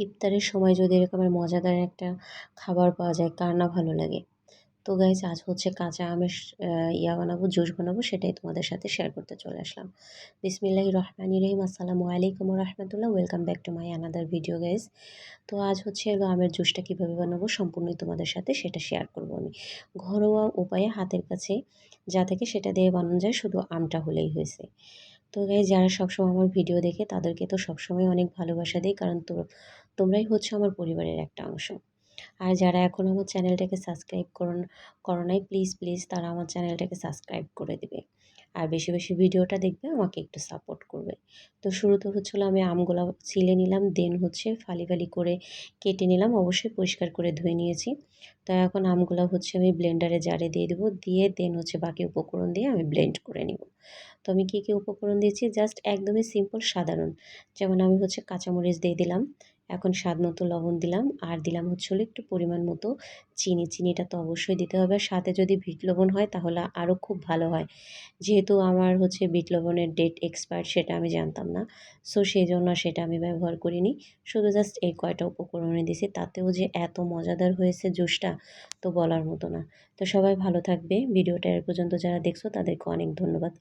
ইফতারের সময় যদি এরকমের মজাদার একটা খাবার পাওয়া যায় কার না ভালো লাগে। তো গাইস আজ হচ্ছে কাঁচা আমের বানাবো, জুস বানাবো, সেটাই তোমাদের সাথে শেয়ার করতে চলে আসলাম। বিসমিল্লাহির রহমানির রহিম। আসসালামু আলাইকুম ওয়া রাহমাতুল্লাহ। Welcome back to my another video guys. তো আজ হচ্ছে আমের জুসটা কীভাবে বানাবো সম্পূর্ণই তোমাদের সাথে সেটা শেয়ার করব আমি। ঘরোয়া উপায়ে হাতের কাছে যা থেকে সেটা দিয়ে বানানো যায়, শুধু আমটা হলেই হয়েছে। তো গাইস যারা সবসময় আমার ভিডিও দেখে তাদেরকে তো সবসময় অনেক ভালোবাসা দিই, কারণ তোমরাই হচ্ছে আমার পরিবারের একটা অংশ। আর যারা এখনও আমার চ্যানেলটাকে সাবস্ক্রাইব করো নাই, প্লিজ প্লিজ তারা আমার চ্যানেলটাকে সাবস্ক্রাইব করে দিবে। আর বেশি বেশি ভিডিওটা দেখবে, আমাকে একটু সাপোর্ট করবে। তো শুরুতে হচ্ছিলো আমি আমগুলো ছিলে নিলাম, দেন হচ্ছে ফালি ফালি করে কেটে নিলাম, অবশ্যই পরিষ্কার করে ধুয়ে নিয়েছি। তো এখন আমগুলো হচ্ছে আমি ব্লেন্ডারে জারে দিয়ে দেবো, দিয়ে দেন হচ্ছে বাকি উপকরণ দিয়ে আমি ব্লেন্ড করে নিব। তো আমি কী কী উপকরণ দিয়েছি জাস্ট একদমই সিম্পল সাধারণ, যেমন আমি হচ্ছে কাঁচামরিচ দিয়ে দিলাম, এখন স্বাদ মতো লবণ দিলাম, আর দিলাম হচ্ছে হলো একটু পরিমাণ মতো চিনি। চিনিটা তো অবশ্যই দিতে হবে, সাথে যদি বিট লবণ হয় তাহলে আরও খুব ভালো হয়। যেহেতু আমার হচ্ছে বিট লবণের ডেট এক্সপায়ার্ড সেটা আমি জানতাম না, সো সেই জন্য সেটা আমি ব্যবহার করিনি। শুধু জাস্ট এই কয়টা উপকরণে দিয়েছি, তাতেও যে এত মজাদার হয়েছে জুসটা তো বলার মতো না। তো সবাই ভালো থাকবে, ভিডিওটা এর পর্যন্ত যারা দেখছো তাদেরকে অনেক ধন্যবাদ।